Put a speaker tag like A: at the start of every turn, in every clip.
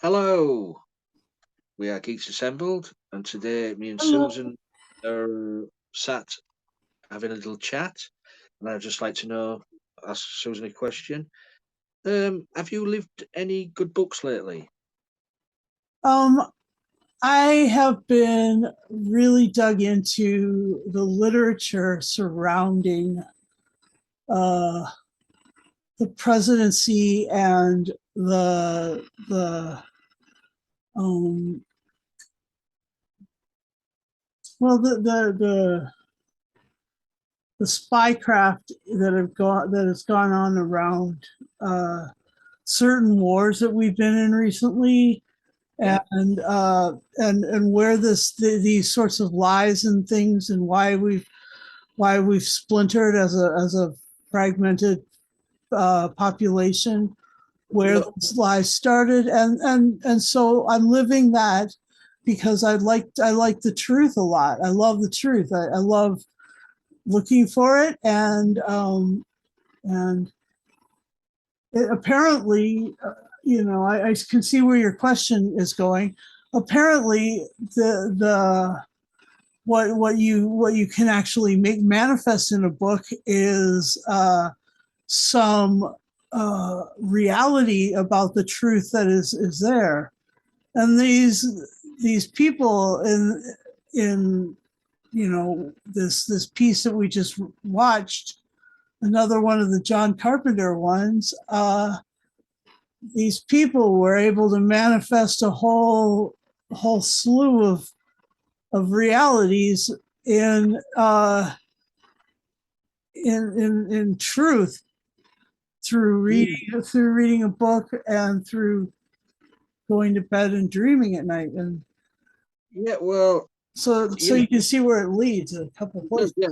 A: Hello, we are Geeks Assembled, and today me and
B: Hello.
A: Susan are sat having a little chat. And I'd just like to ask Susan a question. Have you lived any good books lately?
B: Um, I have been really dug into the literature surrounding uh, the presidency and the um, well the spycraft that has gone on around uh, certain wars that we've been in recently,
A: Yeah,
B: and where these sorts of lies and things, and why we've splintered as a fragmented population, where
A: well,
B: those lies started, and so I'm living that because I like the truth a lot. I love the truth. I love looking for it, and apparently, I can see where your question is going. Apparently, the what you can actually make manifest in a book is some reality about the truth that is there, and these people in this piece that we just watched, another one of the John Carpenter ones. These people were able to manifest a whole slew of realities in in truth through reading a book and through going to bed and dreaming at night, and
A: yeah, well,
B: so
A: yeah,
B: you can see where it leads a couple of places.
A: yeah.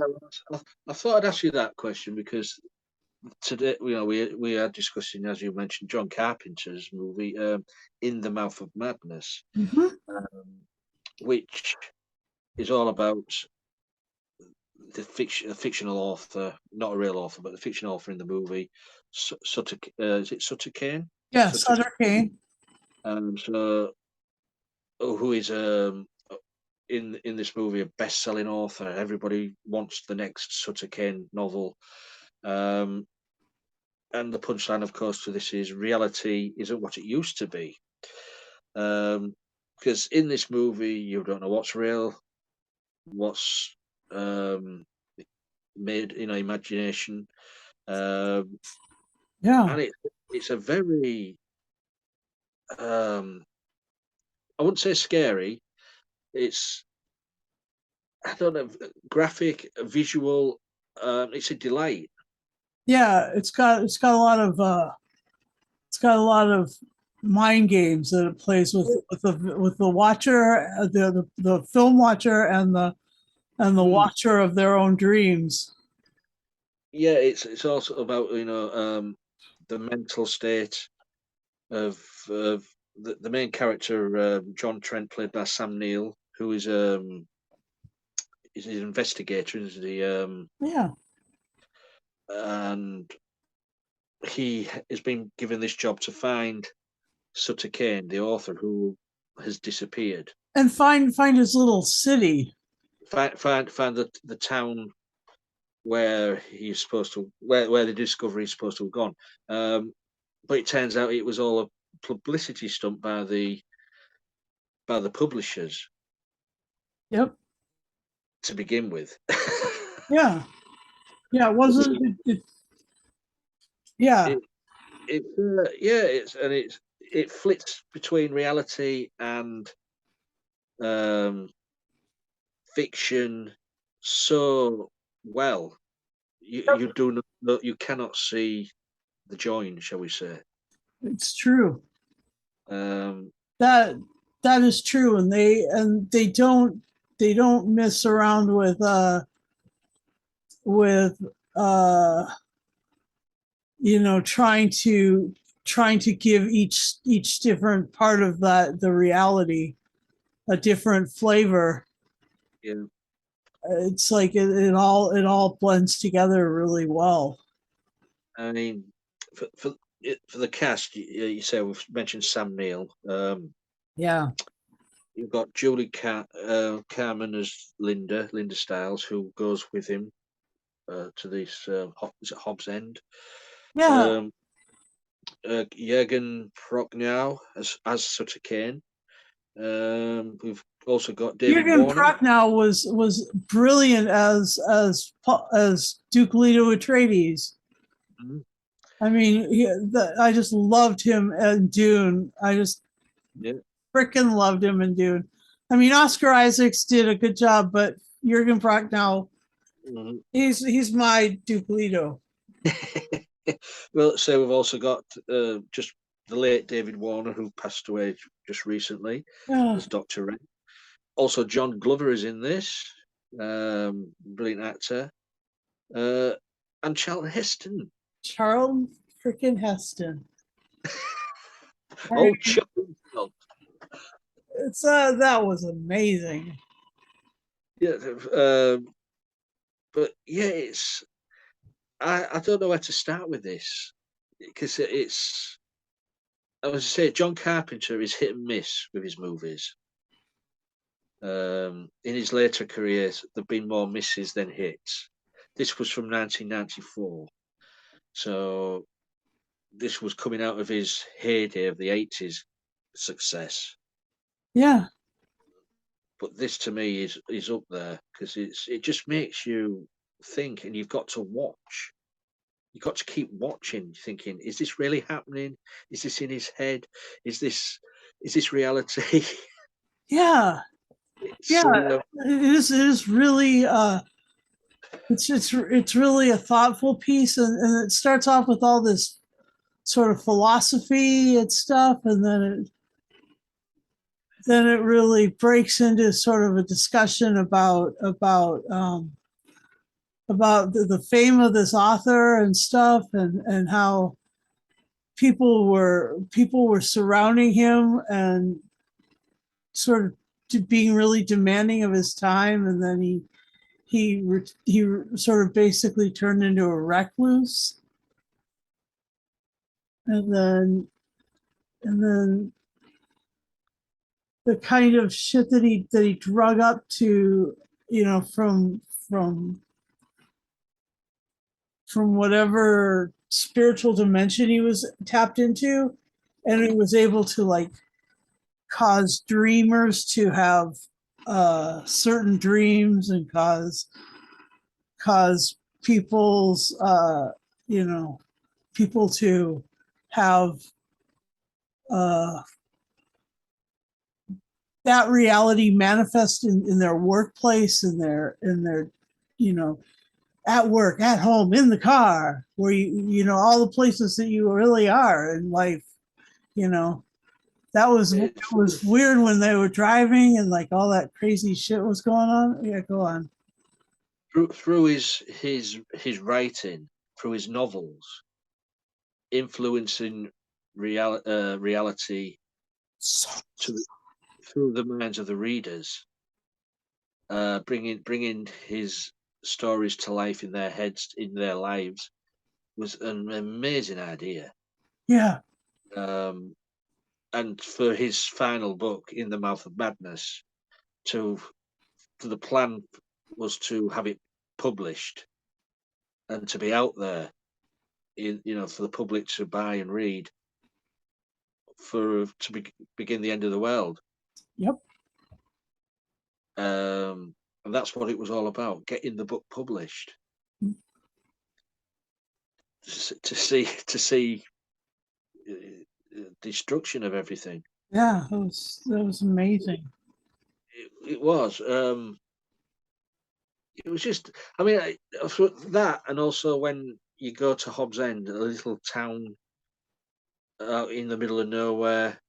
A: I thought I'd ask you that question because today, we are discussing, as you mentioned, John Carpenter's movie, "In the Mouth of Madness,"
B: Mm-hmm.
A: um, which is all about the fictional author, not a real author, but the fictional author in the movie, Sutter. Is it Sutter Kane?
B: Yeah,
A: Sutter,
B: Sutter Kane.
A: so who is in this movie a best-selling author? Everybody wants the next Sutter Kane novel. Um, and the punchline, of course, to this is reality isn't what it used to be. Because in this movie, you don't know what's real, what's um, made in imagination. Um,
B: Yeah,
A: and it's a very um I wouldn't say scary. It's I don't know, graphic, visual. It's a delight.
B: yeah. It's got a lot of mind games that it plays with the watcher, the film watcher, and the
A: Mm,
B: watcher of their own dreams.
A: yeah, it's also about the mental state of the main character, John Trent, played by Sam Neill, who is an investigator, is the
B: Yeah,
A: and he has been given this job to find Sutter Kane, the author who has disappeared.
B: and find his little city.
A: Find the town where he's supposed to where the discovery is supposed to have gone. But it turns out it was all a publicity stunt by the publishers
B: Yep.
A: to begin with.
B: Yeah. Yeah. It wasn't. Yeah.
A: it, yeah, it flits between reality and um, fiction so well. You do not, you cannot see the join, shall we say?
B: It's true.
A: Um,
B: That that is true, and they don't mess around with uh trying to give each different part of that the reality a different flavor.
A: yeah,
B: It's like it all blends together really well.
A: I mean, for for the cast, you say we've mentioned Sam Neill.
B: Yeah.
A: You've got Julie Carmen as Linda Stiles, who goes with him to this. Is it Hobbs End?
B: Yeah.
A: Um, Jürgen Prochnow as Sutter Kane. We've also got David
B: Jürgen
A: Warner.
B: Prochnow was brilliant as Duke Leto Atreides.
A: Mhm.
B: I mean, I just loved him in Dune. I just
A: Yeah.
B: freaking loved him in Dune. I mean, Oscar Isaacs did a good job, but Jürgen Prochnow,
A: Mhm.
B: he's my Duke Leto.
A: Well, so we've also got just the late David Warner, who passed away just recently,
B: Yeah.
A: as Dr. Ren. Also, John Glover is in this, brilliant actor, uh, and Charlton Heston.
B: Charlton freaking Heston. I
A: Oh,
B: mean,
A: Charlton!
B: it's that was amazing.
A: Yeah, but yeah, it's I don't know where to start with this because it's I was to say John Carpenter is hit and miss with his movies. In his later careers, there've been more misses than hits. This was from 1994, so this was coming out of his heyday of the 80s success.
B: Yeah.
A: But this to me is up there because it just makes you think, and you've got to watch. You've got to keep watching, thinking, is this really happening? Is this in his head? Is this reality?
B: Yeah.
A: It's
B: Yeah. It is really it's really a thoughtful piece, and it starts off with all this sort of philosophy and stuff, and then it really breaks into sort of a discussion about the fame of this author and stuff, and how people were surrounding him and sort of being really demanding of his time, and then he sort of basically turned into a recluse, and then the kind of shit that he drug up to, from from whatever spiritual dimension he was tapped into, and he was able to like cause dreamers to have certain dreams, and cause people's people to have uh, that reality manifest in their workplace, in their you know at work, at home, in the car, where all the places that you really are in life. You know, it
A: it's
B: was weird when they were driving and like all that crazy shit was going on. Yeah, go on.
A: through his writing, through his novels, influencing reality
B: So,
A: to through the minds of the readers, bringing his stories to life in their heads, in their lives, was an amazing idea.
B: yeah,
A: Um, and for his final book, In the Mouth of Madness, to the plan was to have it published and to be out there, for the public to buy and read, for begin the end of the world.
B: yep,
A: And that's what it was all about: getting the book published, to see destruction of everything.
B: yeah. That was amazing.
A: It was. It was just. I mean, for that, and also when you go to Hobbs End, a little town out in the middle of nowhere,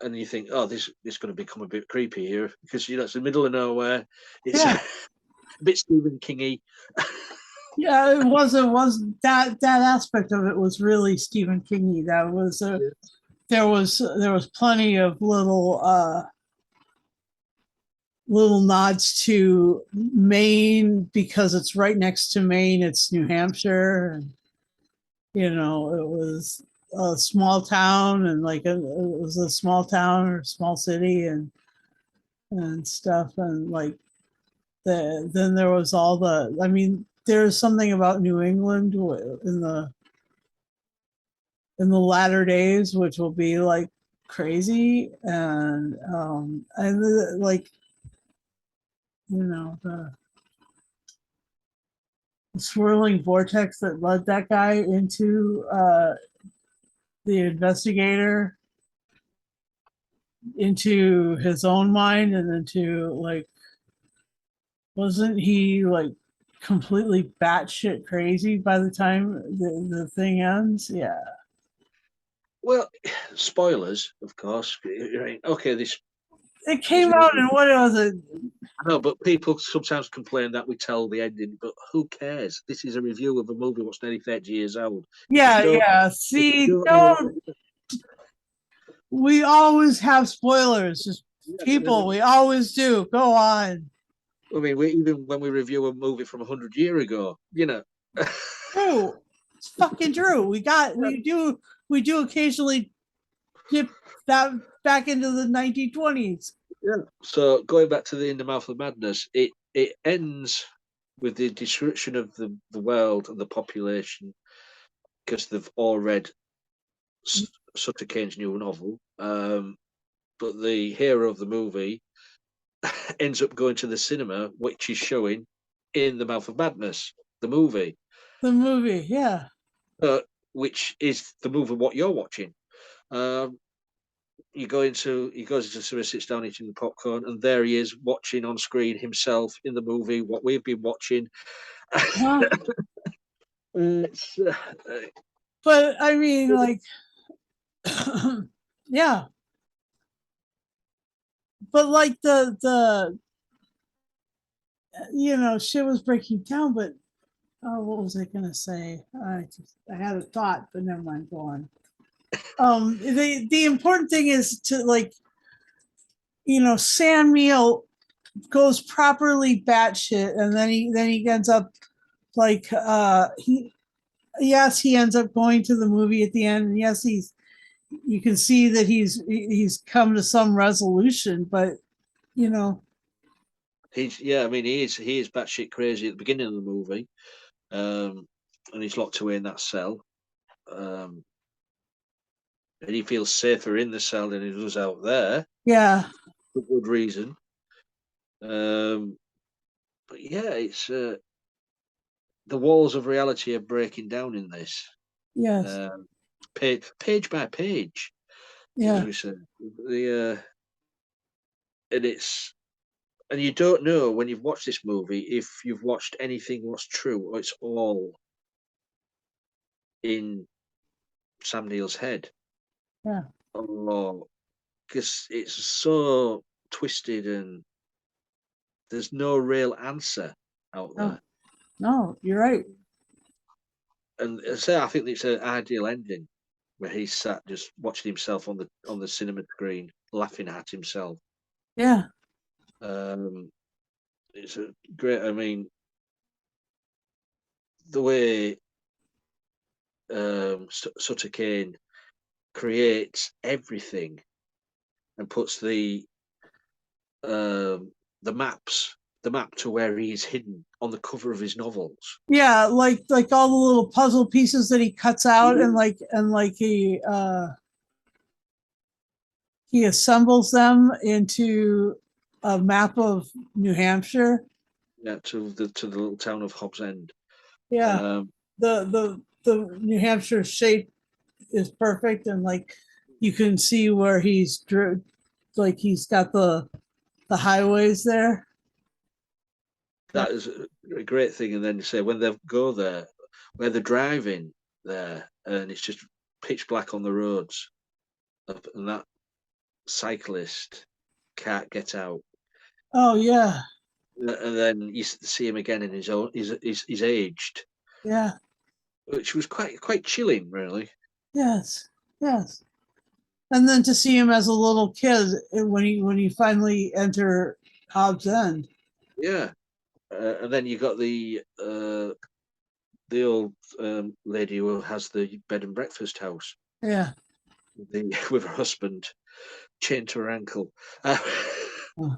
A: and you think, oh, this is going to become a bit creepy here because it's the middle of nowhere. It's
B: Yeah,
A: a bit Stephen Kingy.
B: yeah. It was that aspect of it was really Stephen Kingy. That was a there was plenty of little nods to Maine because it's right next to Maine. It's New Hampshire. it was a small town, and it was a small town or small city, and stuff, and like then there was all the. I mean, there's something about New England in the latter days, which will be like crazy, and like the swirling vortex that led that guy into the investigator, into his own mind, and into like, wasn't he like completely batshit crazy by the time the thing ends? Yeah.
A: Well, spoilers, of course. Right. Okay,
B: It
A: this
B: came out
A: movie.
B: in, what was it?
A: I know, but people sometimes complain that we tell the ending. But who cares? This is a review of a movie what's nearly 30 years old. If you
B: Yeah,
A: don't,
B: yeah.
A: if you
B: See,
A: don't know,
B: don't we always have spoilers? Just people, we always do. Go on.
A: I mean, even when we review a movie from 100 years ago,
B: True. It's fucking true. We do occasionally dip that back into the 1920s.
A: yeah. So going back to the In the Mouth of Madness, it ends with the description of the world and the population because they've all read Sutter Kane's new novel. But the hero of the movie ends up going to the cinema, which is showing In the Mouth of Madness, the movie,
B: The movie, yeah.
A: uh, which is the movie what you're watching. Um, he goes into cinema, sits down eating the popcorn, and there he is watching on screen himself in the movie what we've been watching.
B: Huh?
A: It's,
B: But I mean, like, yeah. But like shit was breaking down. But what was I gonna say? I had a thought, but never mind. Go on. The important thing is to, like, Sam Neill goes properly batshit, and then he ends up like he yes, he ends up going to the movie at the end, and yes, you can see that he's come to some resolution, but you know
A: I mean, he is batshit crazy at the beginning of the movie, and he's locked away in that cell. Um, and he feels safer in the cell than he does out there
B: yeah,
A: for good reason. Um, but yeah, it's the walls of reality are breaking down in this,
B: yes,
A: um, page by page, as
B: yeah,
A: we said. And it's and you don't know when you've watched this movie if you've watched anything what's true or it's all in Sam Neill's head,
B: yeah.
A: or because it's so twisted and there's no real answer out
B: No,
A: there.
B: no, you're right.
A: And so I think it's an ideal ending where he's sat just watching himself on the cinema screen, laughing at himself.
B: Yeah,
A: Um, it's a great. I mean, the way Sutter Kane creates everything and puts um, the map to where he is hidden on the cover of his novels.
B: yeah. Like all the little puzzle pieces that he cuts out, and he assembles them into a map of New Hampshire.
A: Yeah, to the little town of Hobbs End.
B: Yeah,
A: Um,
B: the New Hampshire shape is perfect, and like you can see where like he's got the highways there. Yeah,
A: that is a great thing. And then you say when they go there, where they're driving there, and it's just pitch black on the roads, and that cyclist can't get out.
B: oh yeah,
A: And then you see him again in his own. He's aged,
B: yeah,
A: which was quite chilling, really.
B: yes, yes. And then to see him as a little kid, when he finally enter Hobbs End.
A: Yeah, and then you got the old lady who has the bed and breakfast house
B: Yeah.
A: with her husband chained to her ankle
B: Oh,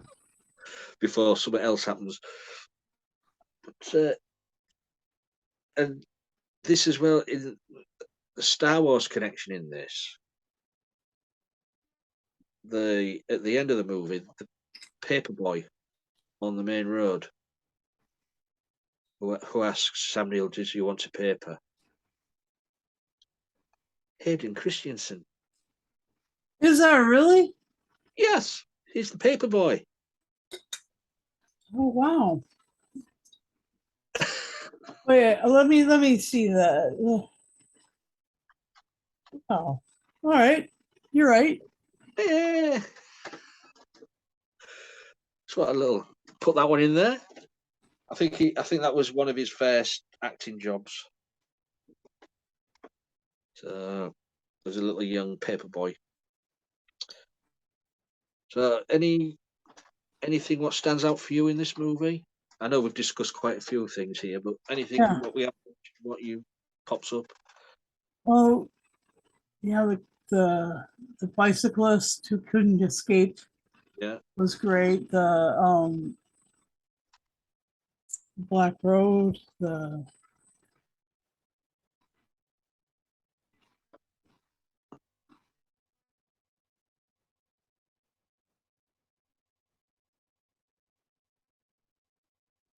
A: before something else happens. But and this as well in the Star Wars connection in this. At the end of the movie, the paperboy on the main road who asks Sam Neill, "Does you want a paper?" Hayden Christensen.
B: is that really?
A: Yes, he's the paperboy.
B: Oh wow. Wait, let me see that. Oh, all right. You're right.
A: Yeah. So what a little put that one in there. I think that was one of his first acting jobs. So as a little young paperboy. So anything what stands out for you in this movie? I know we've discussed quite a few things here, but anything
B: Yeah.
A: what we have what you pops up?
B: Well, yeah, the bicyclist who couldn't escape
A: Yeah.
B: was great. The Black Road, the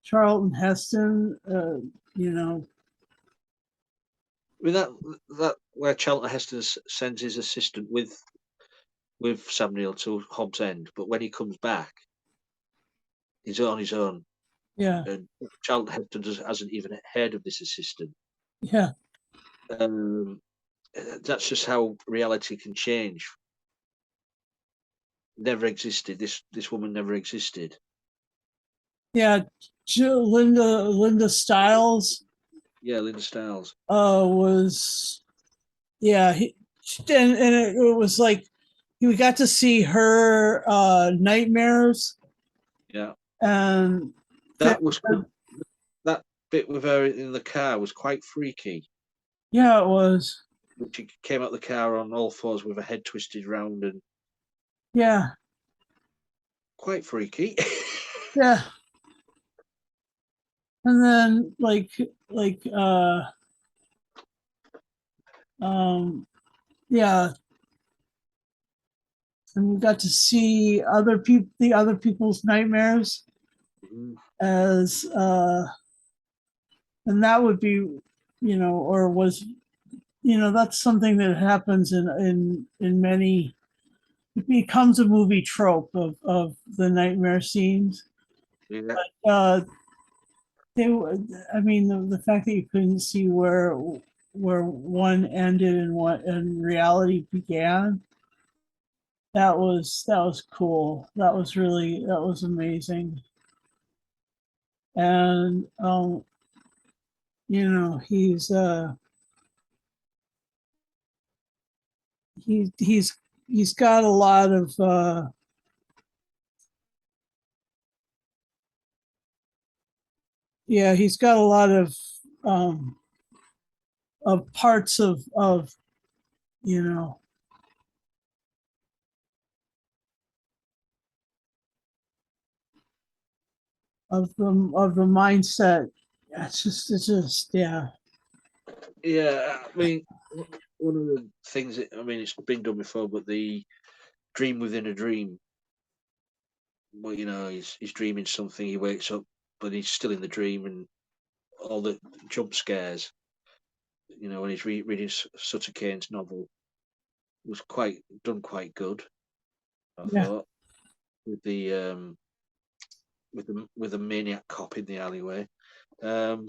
B: Charlton Heston, you know,
A: I mean that where Charlton Heston sends his assistant with Sam Neill to Hobbs End, but when he comes back, he's on his own,
B: yeah,
A: and Charlton Heston hasn't even heard of this assistant.
B: yeah,
A: Um, that's just how reality can change. Never existed. This woman never existed.
B: yeah. Linda Stiles
A: Yeah, Linda Stiles.
B: was yeah, and it was like we got to see her nightmares
A: Yeah,
B: and that,
A: that was that bit with her in the car was quite freaky.
B: yeah, it was,
A: She came out the car on all fours with her head twisted round and
B: yeah,
A: quite freaky.
B: yeah. And then like yeah, and we got to see the other people's nightmares
A: Mhm.
B: as and that would be, or was, that's something that happens in many, it becomes a movie trope of the nightmare scenes.
A: Yeah,
B: uh they I mean, the fact that you couldn't see where one ended and what and reality began, that was cool. That was amazing. And he's he's got a lot of yeah, he's got a lot um of parts of you know of the mindset. It's just yeah.
A: yeah. I mean, one of the things I mean, it's been done before, but the dream within a dream. Well, he's dreaming something. He wakes up, but he's still in the dream, and all the jump scares. When he's reading Sutter Kane's novel was quite good. I
B: Yeah,
A: thought with the with the maniac cop in the alleyway. Um,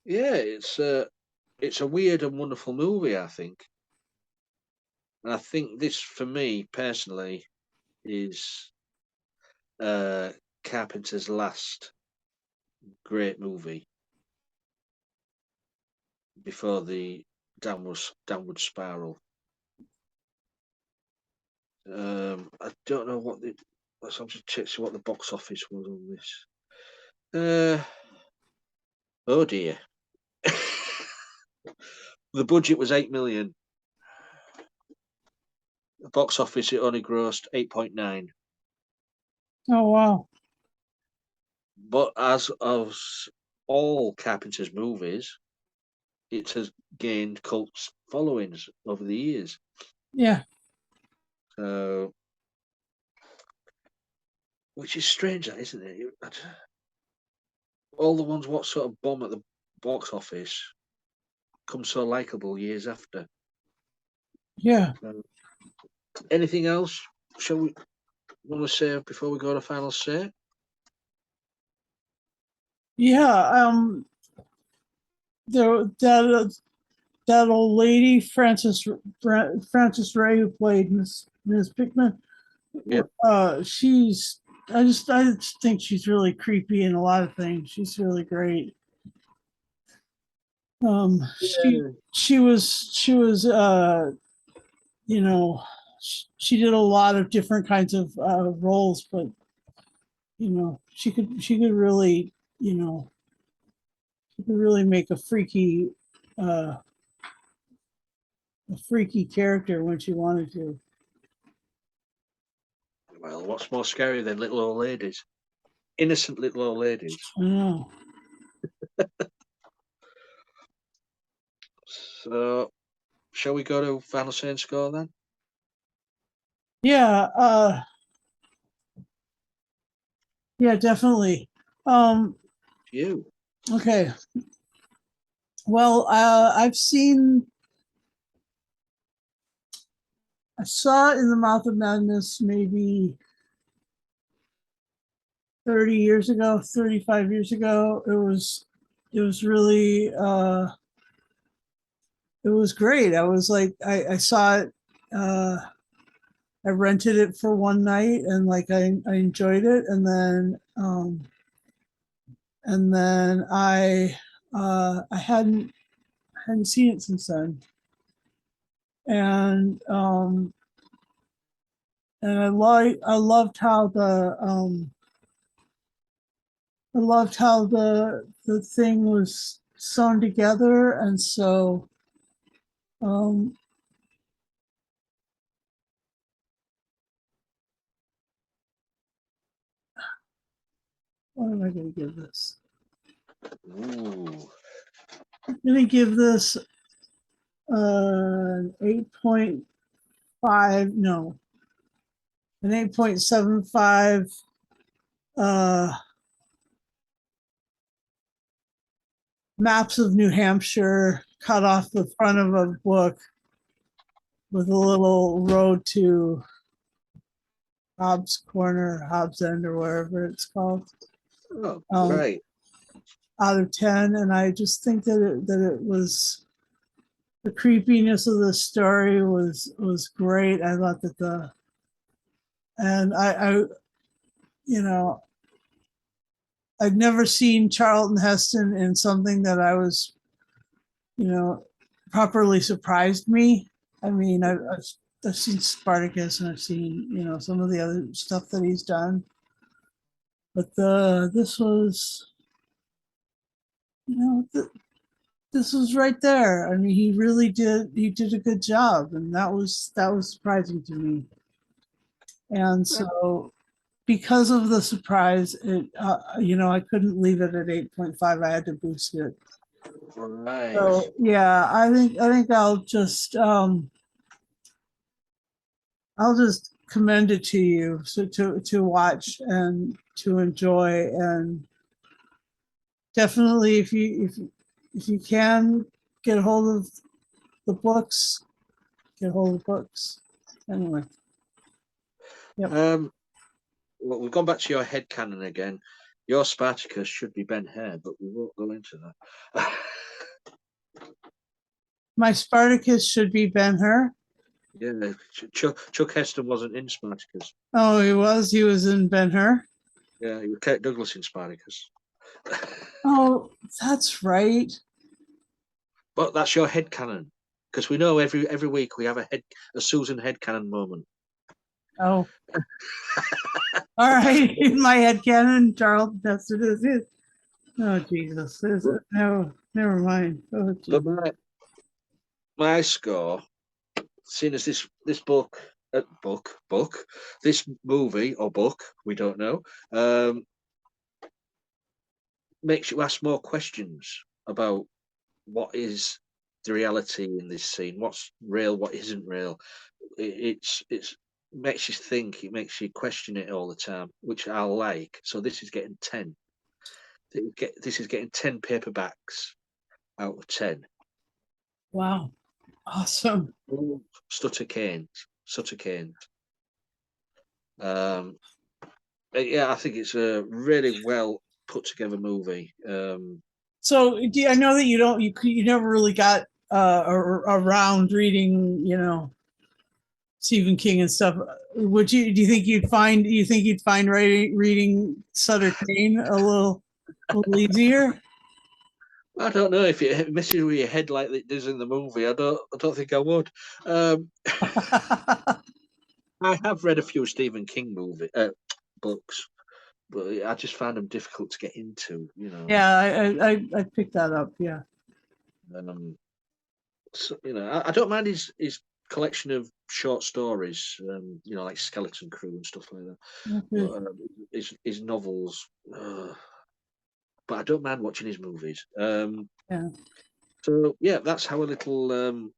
A: yeah, it's a weird and wonderful movie. I think, and I think this for me personally is uh, Carpenter's last great movie before the downward spiral. I don't know what the. I'm just checking what the box office was on this. Uh, Oh dear. The budget was 8 million. The box office, it only grossed 8.9.
B: Oh wow.
A: But as of all Carpenter's movies, it has gained cult followings over the years.
B: Yeah.
A: So, which is strange, that isn't it? All the ones what sort of bomb at the box office come so likable years after.
B: Yeah.
A: So, anything else? Shall we want to say before we go to final say?
B: Yeah. There that old lady, Frances Ray, who played Miss Pickman.
A: Yeah.
B: She's I just think she's really creepy in a lot of things. She's really great. She was you know she did a lot of different kinds of roles, but she could really she could really make uh, a freaky character when she wanted to.
A: Well, what's more scary than little old ladies? Innocent little old ladies.
B: I know.
A: So, shall we go to final say and score then?
B: Yeah. Yeah. Definitely. Um.
A: You.
B: Okay. Well, I saw In the Mouth of Madness maybe 30 years ago, 35 years ago. It was really, it was great. I was like, I saw it, I rented it for one night and like, I enjoyed it. And then I hadn't seen it since then. And, and I loved how the thing was sewn together, and so um, what am I going to give this?
A: Ooh.
B: I'm going to give this an 8.5. No, an 8.75. Uh, Maps of New Hampshire cut off the front of a book with a little road to Hobbs Corner, Hobbs End, or wherever it's called.
A: Oh,
B: Um,
A: great.
B: Out of 10, and I just think that it was the creepiness of the story was great. I thought that the and I you know I'd never seen Charlton Heston in something that I was you know properly surprised me. I mean, I've seen Spartacus and I've seen some of the other stuff that he's done, but the this was you know th- this was right there. I mean, he did a good job, and that was surprising to me. And so because of the surprise, I couldn't leave it at 8.5. I had to boost it.
A: Right.
B: So yeah, I think I'll just commend it to you, so to watch and to enjoy. And definitely, if you can get a hold of the books, get a hold of the books. Anyway, yep.
A: Well, we've gone back to your head canon again. Your Spartacus should be Ben Hare, but we won't go into that.
B: My Spartacus should be Ben-Hur.
A: Yeah, Chuck Heston wasn't in Spartacus.
B: Oh, he was in Ben-Hur.
A: Yeah, he was Kirk Douglas in Spartacus.
B: Oh, that's right.
A: But that's your head canon, because we know every week we have a Susan head canon moment.
B: Oh, all right. In my head canon, Charles, that's it. Oh Jesus!
A: But,
B: No, never mind. Oh,
A: but
B: Jesus.
A: my score, seeing as this this movie or book, we don't know, makes you ask more questions about what is the reality in this scene, what's real, what isn't real. It's makes you think, it makes you question it all the time, which I like. So this is getting 10. This is getting 10 paperbacks out of 10.
B: Wow! Awesome.
A: Ooh, Sutter Canes. Um, yeah, I think it's a really well put together movie.
B: So I know that you never really got around reading, Stephen King and stuff. Would you do you think you'd find reading Sutter Kane a little easier?
A: I don't know if it messes with your head like it does in the movie. I don't think I would. Um, I have read a few Stephen King books, but I just found them difficult to get into.
B: Yeah, I picked that up. Yeah.
A: Um, so, I don't mind his collection of short stories. Like Skeleton Crew and stuff like that.
B: Okay.
A: But his novels, but I don't mind watching his movies.
B: Yeah.
A: So yeah, that's our little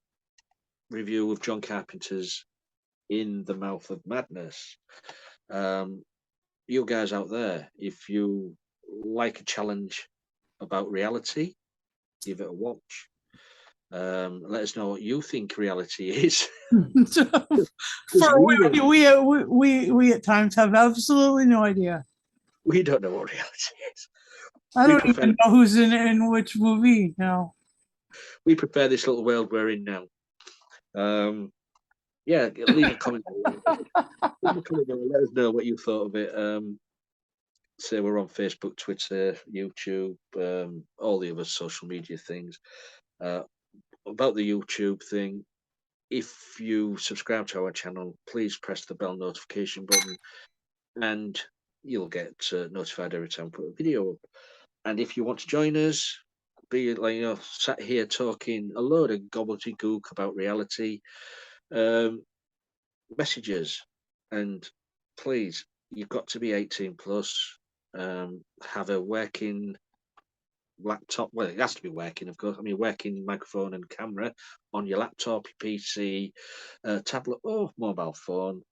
A: review of John Carpenter's In the Mouth of Madness. Um, you guys out there, if you like a challenge about reality, give it a watch. Let us know what you think reality is.
B: For
A: Because we don't,
B: we at times have absolutely no idea.
A: we don't know what reality is.
B: I
A: We
B: don't
A: prefer
B: even know who's in which movie now.
A: we prefer this little world we're in now. Yeah, leave a comment. Leave a comment below, let us know what you thought of it. Say we're on Facebook, Twitter, YouTube, all the other social media things. Uh, about the YouTube thing, if you subscribe to our channel, please press the bell notification button, and you'll get notified every time we put a video up. And if you want to join us, be like sat here talking a load of gobbledygook about reality, um, messages, and please, you've got to be 18 plus. Have a working laptop. Well, it has to be working, of course. I mean, working microphone and camera on your laptop, your PC, tablet, or mobile phone,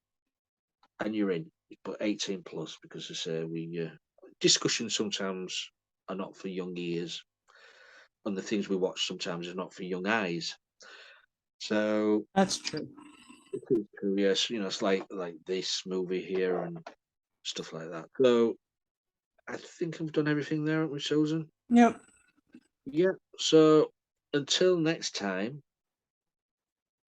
A: and you're in. But 18 plus, because I say we discussions sometimes are not for young ears, and the things we watch sometimes are not for young eyes. So
B: That's true.
A: it is true, yes, it's like this movie here and stuff like that. So I think I've done everything there, haven't we, Susan?
B: Yep.
A: Yeah. So until next time,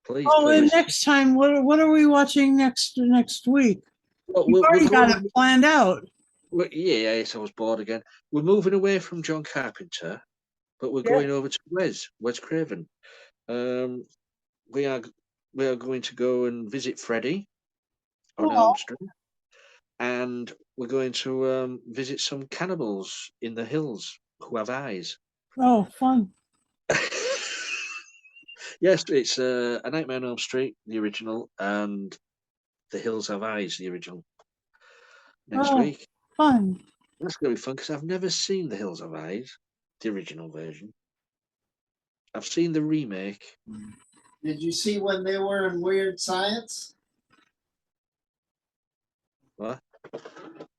A: please,
B: Oh, and
A: please.
B: next time, what are we watching next week?
A: Well,
B: You've
A: we're
B: already got
A: going.
B: it planned out.
A: Yeah, yes, I was bored again. We're moving away from John Carpenter, but we're
B: Yeah.
A: going over to Wes Craven. Um, we are we are going to go and visit Freddy on Elm
B: Oh,
A: Street, and we're going to visit some cannibals in the hills who have eyes.
B: oh, fun.
A: Yes, it's A Nightmare on Elm Street, the original, and The Hills Have Eyes, the original. Next
B: Oh,
A: week.
B: fun.
A: That's going to be fun because I've never seen The Hills Have Eyes, the original version. I've seen the remake.
C: Did you see when they were in Weird Science?
A: What?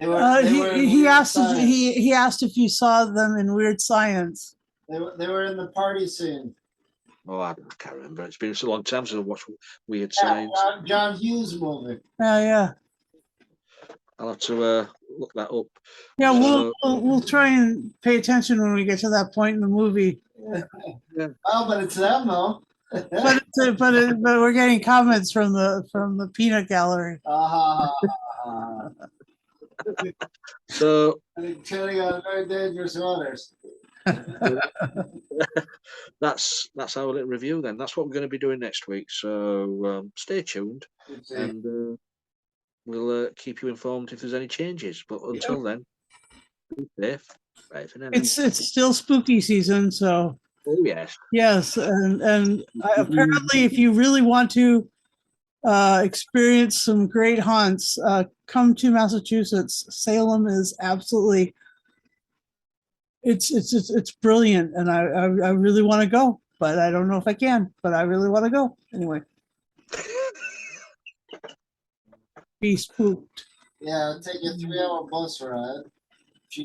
C: They were in
B: He
C: Weird
B: asked if
C: Science.
B: he asked if you saw them in Weird Science.
C: They were in the party scene.
A: Oh, I can't remember. It's been so long time since I watched Weird
C: Yeah,
A: Science.
C: John Hughes movie.
B: Yeah.
A: I'll have to look that up.
B: Yeah,
A: So,
B: we'll try and pay attention when we get to that point in the movie.
A: yeah.
C: Oh, but it's them though.
B: But we're getting comments from the peanut gallery.
A: So
C: Treading on very dangerous waters.
A: that's our little review then. That's what we're going to be doing next week. So stay tuned, and we'll keep you informed if there's any changes. But until then, Safe. Right, isn't it?
B: It's still spooky season, so
A: Oh yes.
B: yes, and apparently, if you really want to experience some great haunts, come to Massachusetts. Salem is absolutely it's brilliant, and I really want to go, but I don't know if I can. But I really want to go anyway. Be spooked.
C: Yeah, take a 3-hour bus ride.